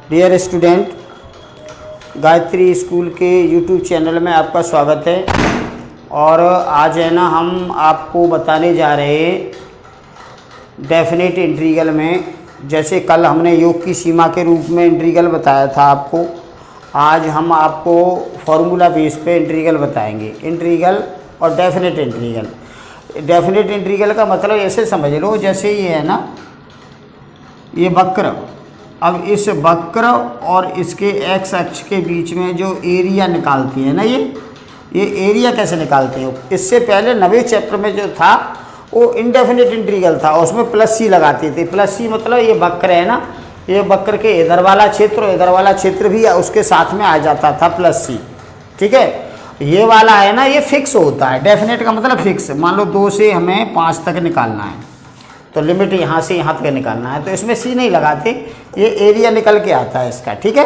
Dear student, Gayatri school के YouTube channel में आपका स्वागत है। और आज है ना हम आपको बताने जा रहे हैं डेफिनेट इंटीग्रल में। जैसे कल हमने योग की सीमा के रूप में इंटीग्रल बताया था आपको, आज हम आपको फॉर्मूला बेस पे इंटीग्रल बताएंगे। इंटीग्रल और डेफिनेट इंटीग्रल। डेफिनेट इंटीग्रल का मतलब ऐसे समझ लो, जैसे ये है ना, ये वक्र। अब इस वक्र और इसके एक्स अक्ष के बीच में जो एरिया निकालती है ना, ये एरिया कैसे निकालते हो। इससे पहले 9वें चैप्टर में जो था वो इनडेफिनेट इंटीग्रल था, उसमें प्लस सी लगाते थे। प्लस सी मतलब ये वक्र है ना, ये वक्र के इधर वाला क्षेत्र और इधर वाला क्षेत्र भी उसके साथ में आ जाता था प्लस सी। ठीक है, ये वाला है ना, ये फिक्स होता है। डेफिनेट का मतलब फिक्स। मान लो 2 से हमें 5 तक निकालना है, तो लिमिट यहाँ से यहाँ तक निकालना है, तो इसमें सी नहीं लगाते, ये एरिया निकल के आता है इसका। ठीक है,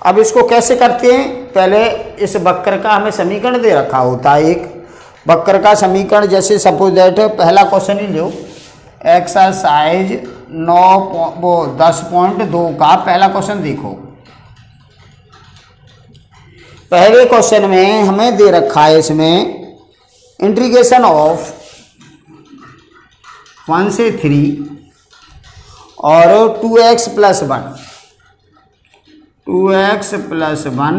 अब इसको कैसे करते हैं। पहले इस वक्र का हमें समीकरण दे रखा होता है। एक वक्र का समीकरण, जैसे सपोज दैट पहला क्वेश्चन ही लो, एक्सरसाइज 10.2 का पहला क्वेश्चन देखो। पहले क्वेश्चन में हमें दे रखा है इसमें इंटीग्रेशन ऑफ 1 से 3 और 2x + 1, 2x + 1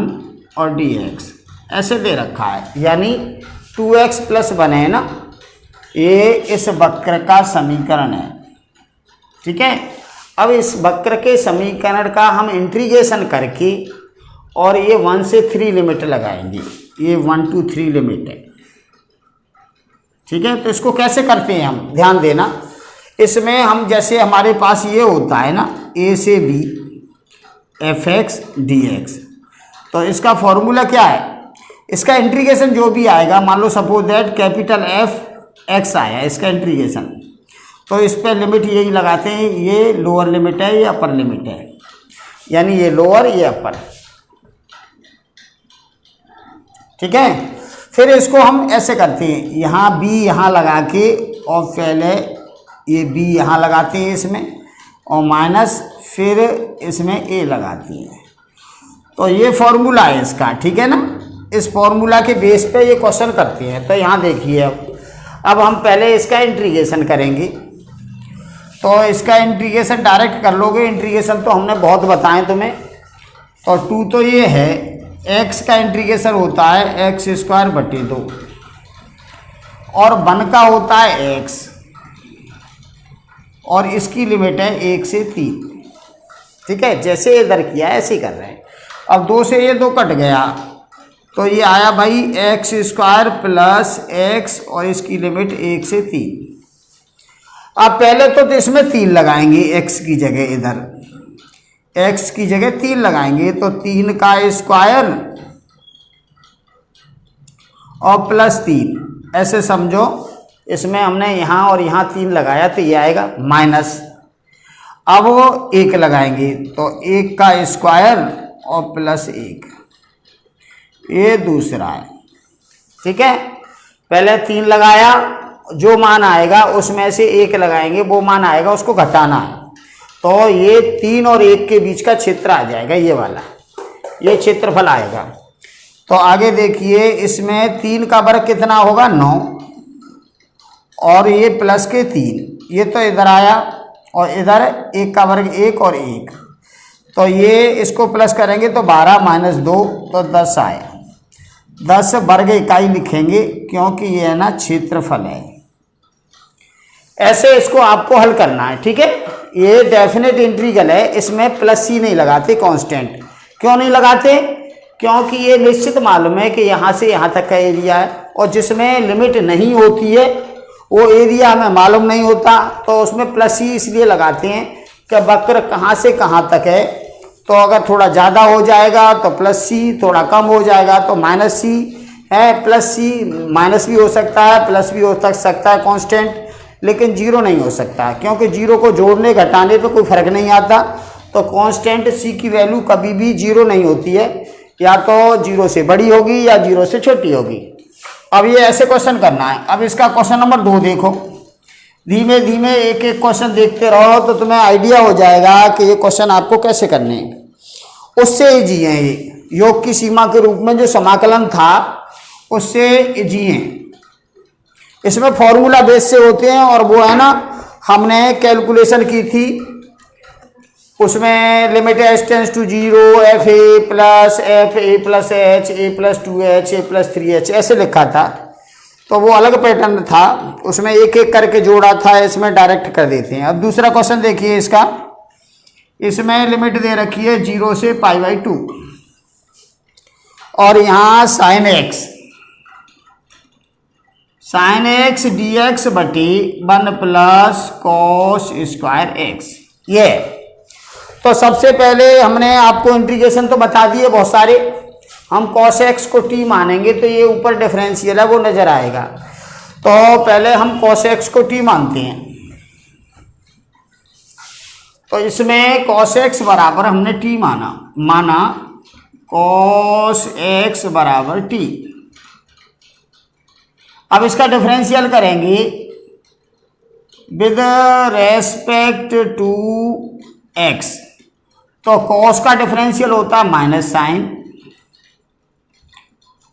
और dx ऐसे दे रखा है। यानी 2x + 1 है ना, ये इस वक्र का समीकरण है। ठीक है, अब इस वक्र के समीकरण का हम इंटीग्रेशन करके और ये 1 से 3 लिमिट लगाएंगे। ये 1 to 3 लिमिट है। ठीक है, तो इसको कैसे करते हैं हम, ध्यान देना। इसमें हम जैसे हमारे पास ये होता है ना, a से b fx dx, तो इसका फॉर्मूला क्या है। इसका इंटीग्रेशन जो भी आएगा, मान लो suppose that capital F x आया, इसका इंटीग्रेशन, तो इस पर लिमिट यही लगाते हैं। ये लोअर लिमिट है, ये अपर लिमिट है, यानी ये लोअर ये अपर। ठीक है, फिर इसको हम ऐसे करते हैं, यहाँ b यहाँ लगा के और पहले ये b यहाँ लगाते हैं इसमें, और माइनस फिर इसमें a लगाते हैं। तो ये फॉर्मूला है इसका। ठीक है ना, इस फॉर्मूला के बेस पे ये क्वेश्चन करते हैं। तो यहाँ देखिए, अब हम पहले इसका इंटीग्रेशन करेंगे। तो इसका इंटीग्रेशन डायरेक्ट कर लोगे, इंटीग्रेशन तो हमने बहुत बताए तुम्हें। तो 2 तो ये है, x का इंटीग्रेशन होता है x²/2 और 1 का होता है x, और इसकी लिमिट है 1 से 3। ठीक है, जैसे इधर किया ऐसे ही कर रहे हैं। अब 2 से ये 2 कट गया, तो ये आया भाई x² + x और इसकी लिमिट 1 से 3। अब पहले तो इसमें 3 लगाएंगे, x की जगह, इधर x की जगह 3 लगाएंगे, तो 3 का स्क्वायर और +3 ऐसे समझो। इसमें हमने यहाँ और यहाँ 3 लगाया, तो ये आएगा माइनस। अब वो 1 लगाएंगे, तो 1 का स्क्वायर और +1, ये दूसरा है। ठीक है, पहले 3 लगाया, जो मान आएगा उसमें से 1 लगाएंगे, वो मान आएगा उसको घटाना है। तो ये 3 और 1 के बीच का क्षेत्र आ जाएगा, ये वाला, ये क्षेत्रफल आएगा। तो आगे देखिए, इसमें 3 का वर्ग कितना होगा, 9, और ये प्लस के 3, ये तो इधर आया, और इधर 1 का वर्ग 1 और 1, तो ये इसको प्लस करेंगे तो 12 - 2 तो 10 आया। 10 वर्ग इकाई लिखेंगे, क्योंकि ये है ना क्षेत्रफल है। ऐसे इसको आपको हल करना है। ठीक है, ये डेफिनेट इंटीग्रल है, इसमें प्लस सी नहीं लगाते, कांस्टेंट। क्यों नहीं लगाते, क्योंकि ये निश्चित मालूम है कि यहाँ से यहाँ तक का एरिया है, और जिसमें लिमिट नहीं होती है वो एरिया हमें मालूम नहीं होता, तो उसमें प्लस सी इसलिए लगाते हैं कि वक्र कहाँ से कहाँ तक है। तो अगर थोड़ा ज़्यादा हो जाएगा तो प्लस सी, थोड़ा कम हो जाएगा तो माइनस सी है। प्लस सी माइनस भी हो सकता है, प्लस भी हो सकता है कांस्टेंट, लेकिन 0 नहीं हो सकता, क्योंकि 0 को जोड़ने घटाने पे कोई फर्क नहीं आता। तो कांस्टेंट सी की वैल्यू कभी भी 0 नहीं होती है, या तो 0 से बड़ी होगी या 0 से छोटी होगी। अब ये ऐसे क्वेश्चन करना है। अब इसका क्वेश्चन नंबर 2 देखो, धीमे धीमे एक एक क्वेश्चन देखते रहो तो तुम्हें आइडिया हो जाएगा कि ये क्वेश्चन आपको कैसे करने हैं। उससे जिए ये योग की सीमा के रूप में जो समाकलन था उससे जिए। इसमें फॉर्मूला बेस से होते हैं और वो है ना हमने कैलकुलेशन की थी, उसमें limit H tends to 0 F A plus H A plus 2h A plus 3h ऐसे लिखा था। तो वो अलग पैटर्न था, उसमें एक एक करके जोड़ा था, इसमें डायरेक्ट कर देते हैं। अब दूसरा क्वेश्चन देखिए इसका, इसमें लिमिट दे रखी है 0 से π/2 और यहाँ साइन एक्स dx बटी 1 प्लस कॉस स्क्वायर एक्स। ये तो सबसे पहले हमने आपको इंटीग्रेशन तो बता दिए बहुत सारे। हम cos x को t मानेंगे तो ये ऊपर डिफरेंशियल है वो नजर आएगा। तो पहले हम cos x को t मानते हैं। तो इसमें cos x बराबर हमने t माना cos x बराबर t। अब इसका डिफरेंशियल करेंगे विद रेस्पेक्ट टू x। तो cos का डिफरेंशियल होता है माइनस साइन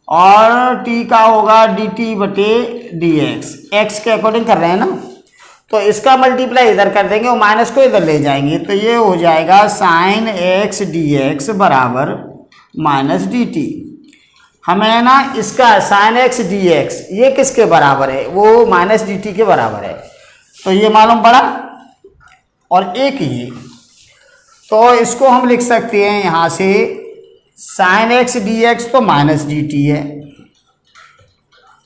और t का होगा dt बटे dx, x के अकॉर्डिंग कर रहे हैं ना। तो इसका मल्टीप्लाई इधर कर देंगे और माइनस को इधर ले जाएंगे तो ये हो जाएगा साइन x dx बराबर माइनस dt। हमें ना इसका साइन x dx ये किसके बराबर है, वो माइनस dt के बराबर है। तो ये मालूम पड़ा और एक ये, तो इसको हम लिख सकते हैं यहाँ से साइन x dx तो माइनस dt है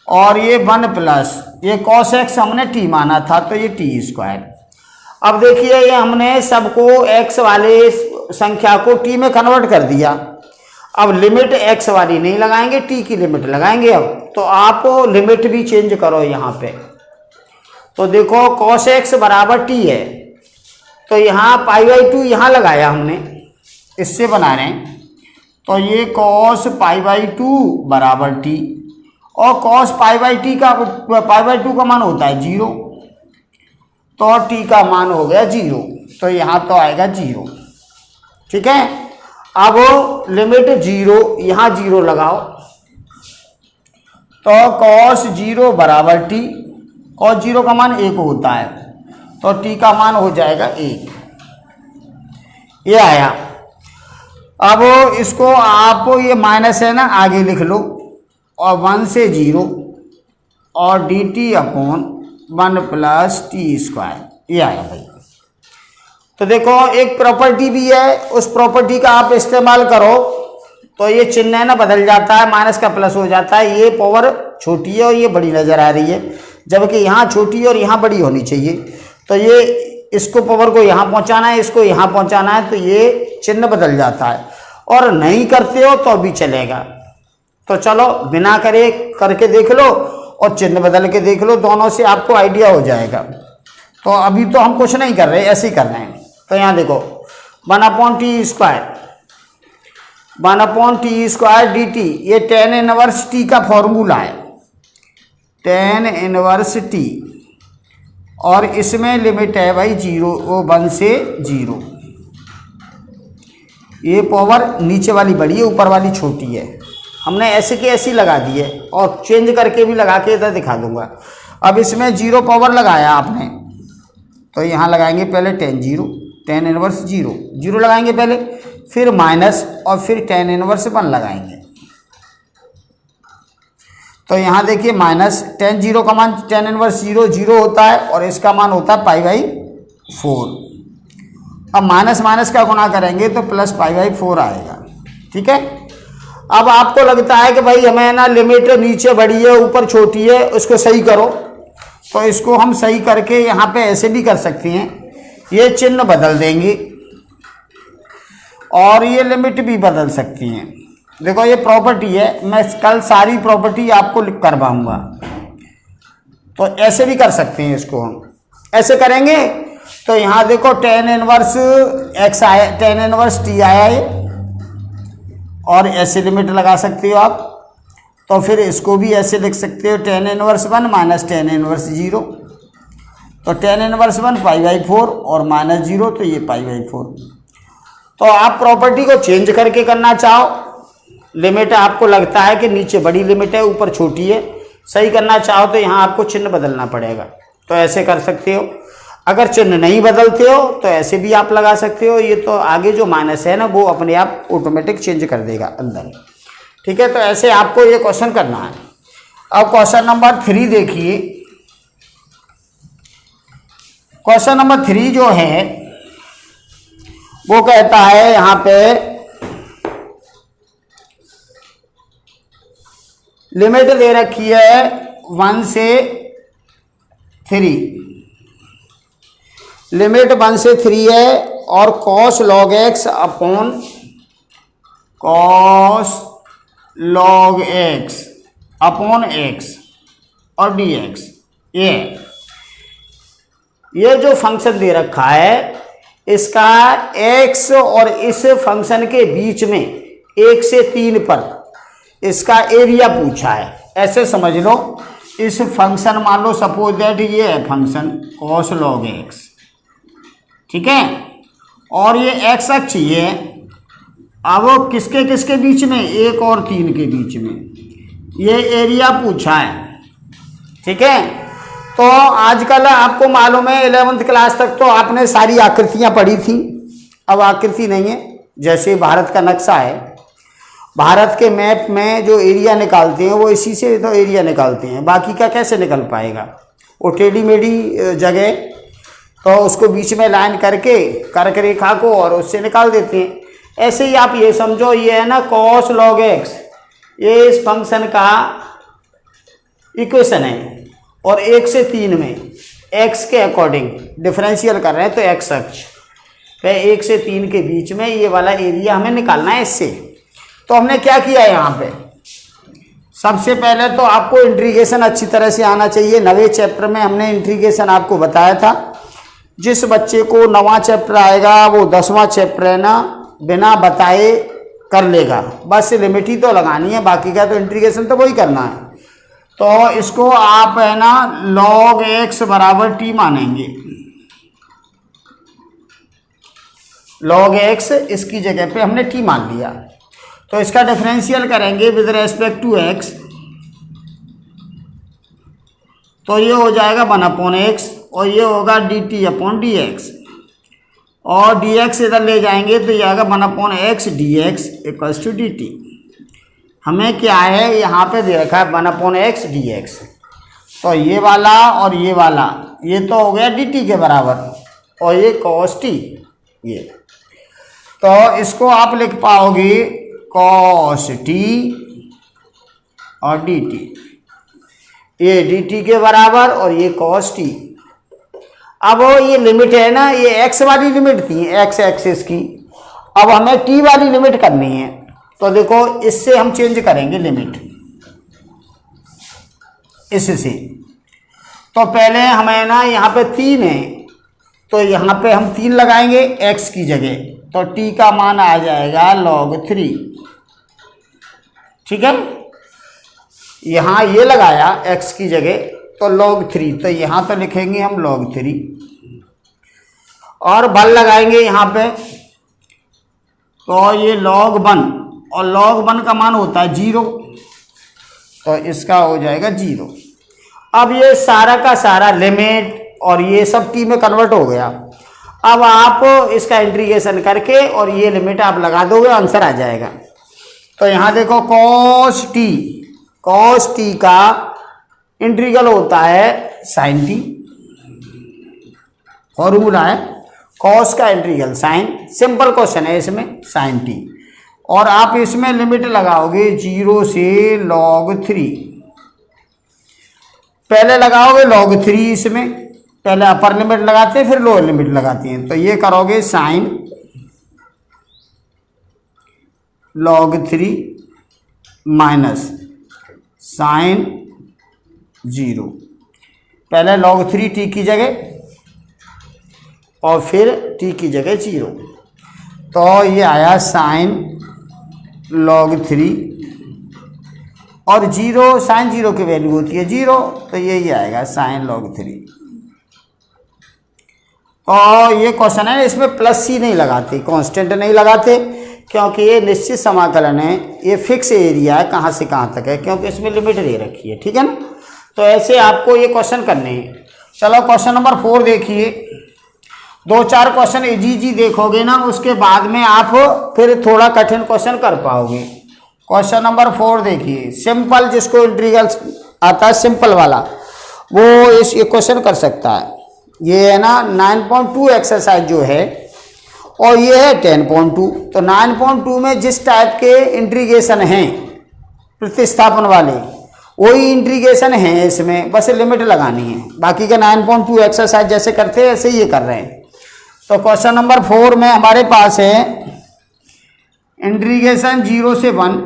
और ये 1 प्लस ये cos x हमने t माना था तो ये t स्क्वायर। अब देखिए ये हमने सबको x वाले संख्या को t में कन्वर्ट कर दिया। अब लिमिट x वाली नहीं लगाएंगे, t की लिमिट लगाएंगे। अब तो आप लिमिट भी चेंज करो यहाँ पे। तो देखो cos x बराबर t है तो यहाँ π/2 यहाँ लगाया हमने, इससे बना रहे हैं। तो ये cos π/2 बराबर t और cos π/2 का मान होता है 0 तो t का मान हो गया 0। तो यहाँ तो आएगा 0, ठीक है। अब लिमिट 0 यहाँ 0 लगाओ तो cos 0 बराबर t, cos 0 का मान 1 होता है तो t का मान हो जाएगा 1। ये आया। अब इसको आप ये माइनस है ना आगे लिख लो और 1 से 0 और dt upon 1 plus T square. ये आया भाई। तो देखो एक प्रॉपर्टी भी है, उस प्रॉपर्टी का आप इस्तेमाल करो तो ये चिन्ह है ना बदल जाता है, माइनस का प्लस हो जाता है। ये पावर छोटी है और ये बड़ी नजर आ रही है, जबकि यहाँ छोटी और यहाँ बड़ी होनी चाहिए। तो ये इसको पावर को यहाँ पहुँचाना है, इसको यहाँ पहुँचाना है, तो ये चिन्ह बदल जाता है। और नहीं करते हो तो भी चलेगा। तो चलो बिना करे करके देख लो और चिन्ह बदल के देख लो, दोनों से आपको आइडिया हो जाएगा। तो अभी तो हम कुछ नहीं कर रहे, ऐसे ही कर रहे हैं। तो यहाँ देखो 1/t square, 1/t square dt, ये tan इनवर्स t का फॉर्मूला है, tan इनवर्स t। और इसमें लिमिट है भाई 1 से 0। ये पावर नीचे वाली बड़ी है, ऊपर वाली छोटी है। हमने ऐसे के ऐसी लगा दी है और चेंज करके भी लगा के इधर दिखा दूंगा। अब इसमें 0 पावर लगाया आपने तो यहाँ लगाएंगे पहले tan इनवर्स 0 लगाएंगे पहले, फिर माइनस और फिर tan इनवर्स 1 लगाएंगे। तो यहाँ देखिए माइनस tan 0 का मान tan इनवर्स 0 होता है और इसका मान होता है π/4। अब माइनस माइनस का गुणा करेंगे तो प्लस π/4 आएगा, ठीक है। अब आपको लगता है कि भाई हमें ना लिमिट नीचे बड़ी है ऊपर छोटी है, उसको सही करो। तो इसको हम सही करके यहाँ पे ऐसे भी कर सकते हैं, ये चिन्ह बदल देंगे और ये लिमिट भी बदल सकती हैं। देखो ये प्रॉपर्टी है, मैं कल सारी प्रॉपर्टी आपको करवाऊंगा। तो ऐसे भी कर सकते हैं, इसको हम ऐसे करेंगे। तो यहाँ देखो tan इनवर्स x आया, tan इनवर्स t आया है और ऐसे लिमिट लगा सकते हो आप। तो फिर इसको भी ऐसे लिख सकते हो tan inverse 1 minus tan inverse 0। तो tan इनवर्स 1 π/4 और माइनस 0 तो ये π/4। तो आप प्रॉपर्टी को चेंज करके करना चाहो, लिमिट आपको लगता है कि नीचे बड़ी लिमिट है ऊपर छोटी है, सही करना चाहो तो यहाँ आपको चिन्ह बदलना पड़ेगा, तो ऐसे कर सकते हो। अगर चिन्ह नहीं बदलते हो तो ऐसे भी आप लगा सकते हो, ये तो आगे जो माइनस है ना वो अपने आप ऑटोमेटिक चेंज कर देगा अंदर। ठीक है, तो ऐसे आपको ये क्वेश्चन करना है। अब क्वेश्चन नंबर 3 देखिए। क्वेश्चन नंबर 3 जो है वो कहता है यहाँ पे लिमिट दे रखी है 1 से 3, लिमिट 1 से 3 है और cos log x upon cos log x upon x और dx, ये जो फंक्शन दे रखा है इसका x और इस फंक्शन के बीच में 1 से 3 पर इसका एरिया पूछा है। ऐसे समझ लो, इस फंक्शन मान लो सपोज दैट ये है फंक्शन cos log x, ठीक है, और ये x अक्ष ये है। अब वो किसके किसके बीच में, 1 और 3 के बीच में ये एरिया पूछा है। ठीक है, तो आजकल आपको मालूम है 11th क्लास तक तो आपने सारी आकृतियां पढ़ी थी, अब आकृति नहीं है। जैसे भारत का नक्शा है, भारत के मैप में जो एरिया निकालते हैं वो इसी से तो एरिया निकालते हैं, बाकी का कैसे निकल पाएगा, वो टेढ़ी मेढ़ी जगह, तो उसको बीच में लाइन करके कर्क रेखा को और उससे निकाल देते हैं। ऐसे ही आप ये समझो, ये है ना cos log x, ये इस फंक्शन का इक्वेशन है और 1 से 3 में x के अकॉर्डिंग डिफरेंशियल कर रहे हैं, तो x अक्ष पे 1 से 3 के बीच में ये वाला एरिया हमें निकालना है इससे। तो हमने क्या किया है यहाँ पे, सबसे पहले तो आपको इंटीग्रेशन अच्छी तरह से आना चाहिए। 9वें चैप्टर में हमने इंटीग्रेशन आपको बताया था। जिस बच्चे को 9वां चैप्टर आएगा वो 10वां चैप्टर है ना बिना बताए कर लेगा, बस लिमिट ही तो लगानी है, बाकी का तो इंटीग्रेशन तो वही करना है। तो इसको आप है ना log x बराबर t मानेंगे, log x इसकी जगह पे हमने t मान लिया। तो इसका डिफरेंशियल करेंगे विद रेस्पेक्ट टू x, तो ये हो जाएगा 1/x और ये होगा dt अपॉन dx, और dx इधर ले जाएंगे तो ये आएगा 1/x dx equals to dt। हमें क्या है यहाँ पे दे रखा है 1/x dx, तो ये वाला और ये वाला ये तो हो गया dt के बराबर, और ये cos t ये, तो इसको आप लिख पाओगे cos t और dt, ये dt के बराबर और ये cos t। अब ये लिमिट है ना, ये x वाली लिमिट थी x एक्सिस की, अब हमें t वाली लिमिट करनी है। तो देखो इससे हम चेंज करेंगे लिमिट, इससे। तो पहले हमें ना यहाँ पे 3 है, तो यहाँ पे हम 3 लगाएंगे x की जगह, तो t का मान आ जाएगा log 3। ठीक है, यहाँ ये लगाया x की जगह तो log 3, तो यहाँ तो लिखेंगे हम log 3, और बल लगाएंगे यहाँ पे तो ये log 1, और log 1 का मान होता है 0, तो इसका हो जाएगा 0। अब ये सारा का सारा लिमिट और ये सब t में कन्वर्ट हो गया। अब आप इसका इंटीग्रेशन करके और ये लिमिट आप लगा दोगे, आंसर आ जाएगा। तो यहाँ देखो cos t का इंटीग्रल होता है sin t, फॉर्मूला है cos का इंटीग्रल sin, सिंपल क्वेश्चन है इसमें sin t, और आप इसमें लिमिट लगाओगे 0 से log 3, पहले लगाओगे log 3, इसमें पहले अपर लिमिट लगाते हैं फिर लोअर लिमिट लगाते हैं, तो ये करोगे sin log 3 माइनस sin 0, पहले log 3 t की जगह और फिर t की जगह 0, तो ये आया sin log 3, और 0 sin 0 की वैल्यू होती है 0, तो यही आएगा sin log 3। तो ये क्वेश्चन है, इसमें प्लस सी नहीं लगाते, कांस्टेंट नहीं लगाते, क्योंकि ये निश्चित समाकलन है, ये फिक्स एरिया है, कहाँ से कहाँ तक है, क्योंकि इसमें लिमिट दे रखी है। ठीक है ना। तो ऐसे आपको ये क्वेश्चन करने हैं। चलो क्वेश्चन नंबर 4 देखिए। 2-4 क्वेश्चन इजी देखोगे ना, उसके बाद में आप फिर थोड़ा कठिन क्वेश्चन कर पाओगे। क्वेश्चन नंबर 4 देखिए। सिंपल, जिसको इंटीग्रल आता है सिंपल वाला, वो ये क्वेश्चन कर सकता है। ये है ना 9.2 एक्सरसाइज जो है, और ये है 10.2। तो 9.2 में जिस टाइप के इंटीग्रेशन हैं प्रतिस्थापन वाले, वही इंटीग्रेशन है इसमें, बस लिमिट लगानी है। बाकी का 9.2 एक्सरसाइज जैसे करते हैं ऐसे ही ये कर रहे हैं। तो क्वेश्चन नंबर 4 में हमारे पास है इंटीग्रेशन 0 से 1,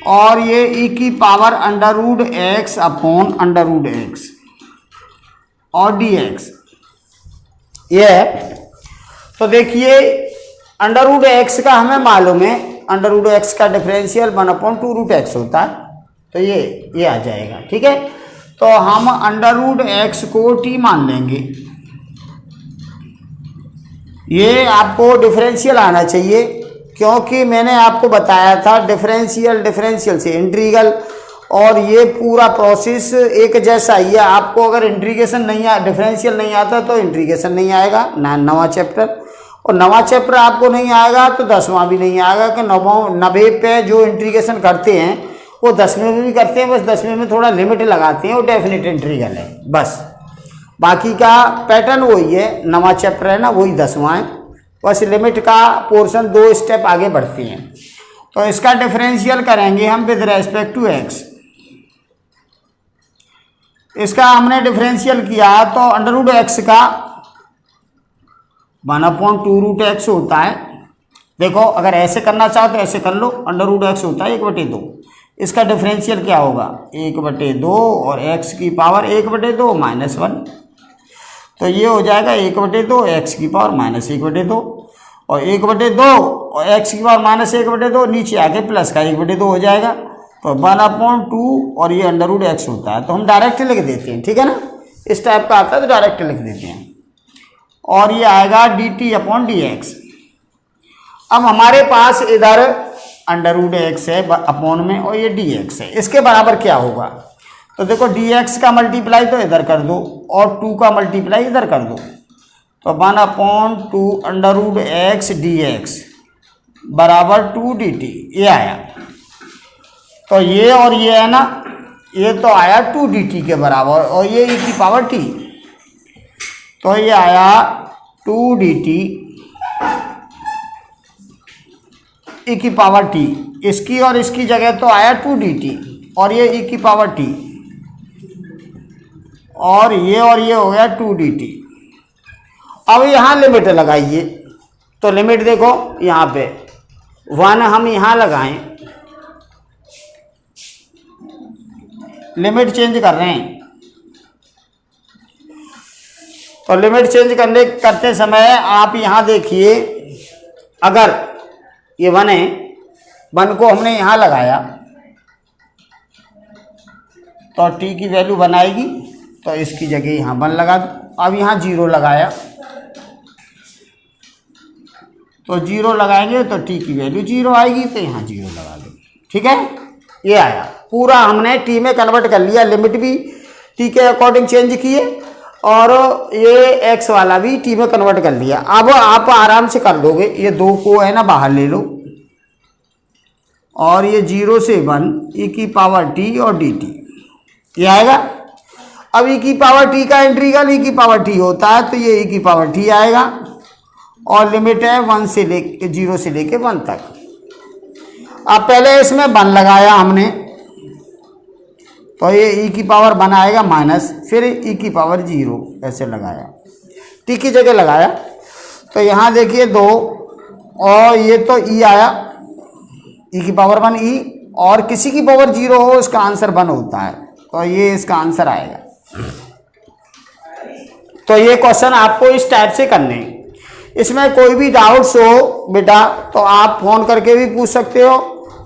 और ये e की पावर √x अपॉन √x और dx ये है। तो देखिए √x का हमें मालूम है, √x का डिफरेंशियल 1/2√x होता है, तो ये आ जाएगा। ठीक है। तो हम √x को t मान लेंगे। ये आपको डिफरेंशियल आना चाहिए, क्योंकि मैंने आपको बताया था डिफरेंशियल से इंटीग्रल, और ये पूरा प्रोसेस एक जैसा ही है। आपको अगर इंटीग्रेशन नहीं डिफरेंशियल नहीं आता तो इंटीग्रेशन नहीं आएगा, नवा चैप्टर, और नवा चैप्टर आपको नहीं आएगा तो 10वां भी नहीं आएगा। कि 90 पे जो इंटीग्रेशन करते हैं वो 10वें में भी करते हैं, बस 10वें में थोड़ा लिमिट लगाते हैं, वो डेफिनेट इंटीग्रल है बस। बाकी का पैटर्न वही है, नवा चैप्टर है ना, वही 10वां है, बस लिमिट का पोर्शन 2 स्टेप आगे बढ़ती हैं। तो इसका डिफरेंशियल करेंगे हम विद रेस्पेक्ट टू x। इसका हमने डिफरेंशियल किया तो √x का 1/2√x होता है। देखो अगर ऐसे करना चाहो तो ऐसे कर लो, √x होता है 1/2। इसका डिफरेंशियल क्या होगा 1/2, और x की पावर 1/2 -1, तो ये हो जाएगा 1/2 x की पावर -1/2, और 1/2 और x की पावर -1/2 नीचे आके प्लस का 1/2 हो जाएगा। तो 1/2 और ये √x होता है, तो हम डायरेक्ट लिख देते हैं। ठीक है ना, इस टाइप का आता है तो डायरेक्ट लिख देते हैं। और ये आएगा dt/dx। अब हमारे पास इधर √x है अपॉन में, और ये dx है, इसके बराबर क्या होगा। तो देखो dx का मल्टीप्लाई तो इधर कर दो, और 2 का मल्टीप्लाई इधर कर दो, तो 1/2 √x dx बराबर 2 dt, ये आया। तो ये और ये है ना, ये तो आया 2 dt के बराबर, और ये e की पावर t, तो ये आया 2 dt e की पावर t। इसकी और इसकी जगह तो आया 2 dt, और ये e की पावर t, और ये हो गया 2 dt। अब यहाँ लिमिट लगाइए, तो लिमिट देखो यहाँ पे 1 हम यहाँ लगाएं, लिमिट चेंज कर रहे हैं। तो लिमिट चेंज करते समय आप यहाँ देखिए, अगर ये 1 है, 1 को हमने यहाँ लगाया तो t की वैल्यू 1 आएगी, तो इसकी जगह यहाँ 1 लगा दो। अब यहाँ 0 लगाया, तो 0 लगाएंगे तो t की वैल्यू 0 आएगी, तो यहाँ 0 लगा दो। ठीक है, ये आया। पूरा हमने t में कन्वर्ट कर लिया, लिमिट भी t के अकॉर्डिंग चेंज किए, और ये x वाला भी t में कन्वर्ट कर लिया। अब आप आराम से कर दोगे, ये 2 को है ना बाहर ले लो, और ये 0 से 1 e की पावर t और dt, ये आएगा। अब e की पावर t का इंटीग्रल e की पावर t होता है, तो ये e की पावर t आएगा, और लिमिट है 1 से लेके 0 से लेके 1 तक। अब पहले इसमें 1 लगाया हमने, तो ये e की पावर 1 आएगा माइनस, फिर e की पावर 0 ऐसे लगाया, t की जगह लगाया, तो यहाँ देखिए 2, और ये तो e आया, e की पावर 1 e, और किसी की पावर 0 हो इसका आंसर 1 होता है, तो ये इसका आंसर आएगा। तो ये क्वेश्चन आपको इस टाइप से करने हैं। इसमें कोई भी डाउट्स हो बेटा तो आप फ़ोन करके भी पूछ सकते हो,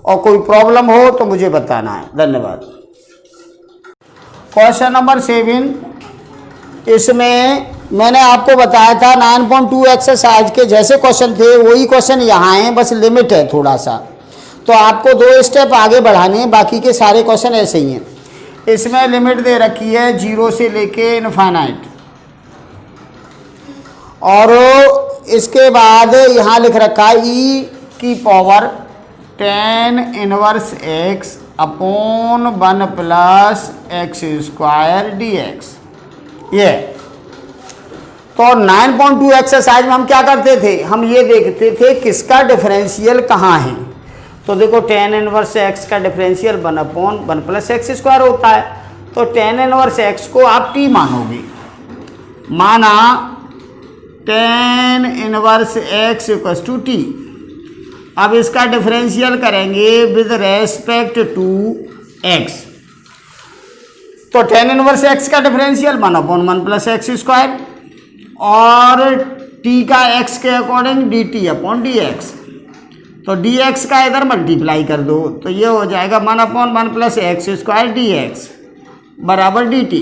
और कोई प्रॉब्लम हो तो मुझे बताना है। धन्यवाद। क्वेश्चन नंबर 7, इसमें मैंने आपको बताया था 9.2 एक्सरसाइज के जैसे क्वेश्चन थे वही क्वेश्चन यहाँ हैं, बस लिमिट है थोड़ा सा। तो आपको 2 स्टेप आगे बढ़ाने हैं, बाकी के सारे क्वेश्चन ऐसे ही हैं। इसमें लिमिट दे रखी है 0 से लेके इनफाइनाइट, और इसके बाद यहाँ लिख रखा है e की power tan inverse x upon 1 plus X square dx। ये तो 9.2 एक्सरसाइज में हम क्या करते थे, हम ये देखते थे किसका डिफरेंशियल कहाँ है। तो देखो tan इनवर्स x का differential 1 upon 1 plus X square होता है। तो tan इनवर्स x को आप t मानोगे, माना tan inverse x equals to t। अब इसका डिफरेंशियल करेंगे विद रेस्पेक्ट टू x। तो tan इनवर्स x का differential 1 upon 1 plus X square, और t का x के अकॉर्डिंग dt अपॉन dx। तो dx का इधर मल्टीप्लाई कर दो, तो ये हो जाएगा 1 upon 1 plus X square dx बराबर dt।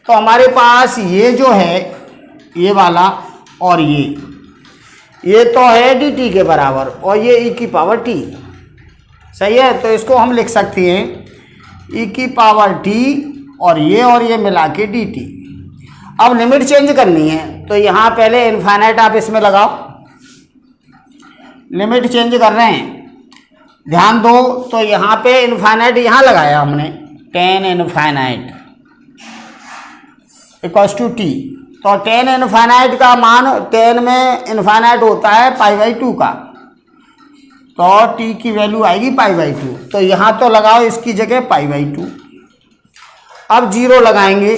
तो हमारे पास ये जो है ये वाला और ये तो है dt के बराबर, और ये e की पावर t, सही है। तो इसको हम लिख सकते हैं e की पावर t और ये मिला के dt। अब लिमिट चेंज करनी है, तो यहाँ पहले इनफाइनाइट आप इसमें लगाओ। लिमिट चेंज कर रहे हैं, ध्यान दो। तो यहाँ पे इनफाइनाइट यहाँ लगाया हमने, tan infinite equals to t। तो tan इनफाइनाइट का मान, tan में इनफाइनाइट होता है π/2 का, तो t की वैल्यू आएगी π/2। तो यहाँ तो लगाओ इसकी जगह π/2। अब 0 लगाएंगे,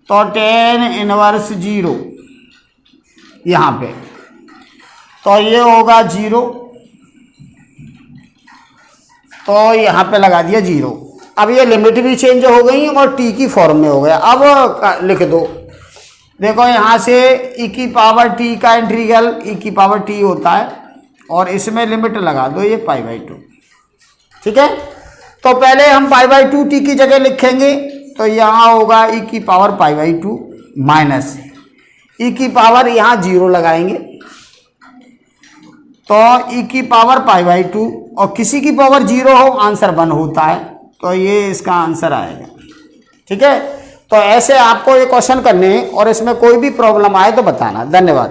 तो tan इनवर्स 0 यहाँ पे, तो ये होगा 0, तो यहाँ पे लगा दिया 0। अब ये लिमिट भी चेंज हो गई और t की फॉर्म में हो गया। अब लिख दो, देखो यहाँ से e की पावर t का इंटीग्रल e की पावर t होता है, और इसमें लिमिट लगा दो ये π/2, ठीक है। तो पहले हम π/2 t की जगह लिखेंगे, तो यहाँ होगा e की पावर π/2 माइनस e की पावर यहाँ 0 लगाएंगे, तो e की पावर π/2, और किसी की पावर 0 हो आंसर 1 होता है, तो ये इसका आंसर आएगा, ठीक है। तो ऐसे आपको ये क्वेश्चन करने हैं, और इसमें कोई भी प्रॉब्लम आए तो बताना। धन्यवाद।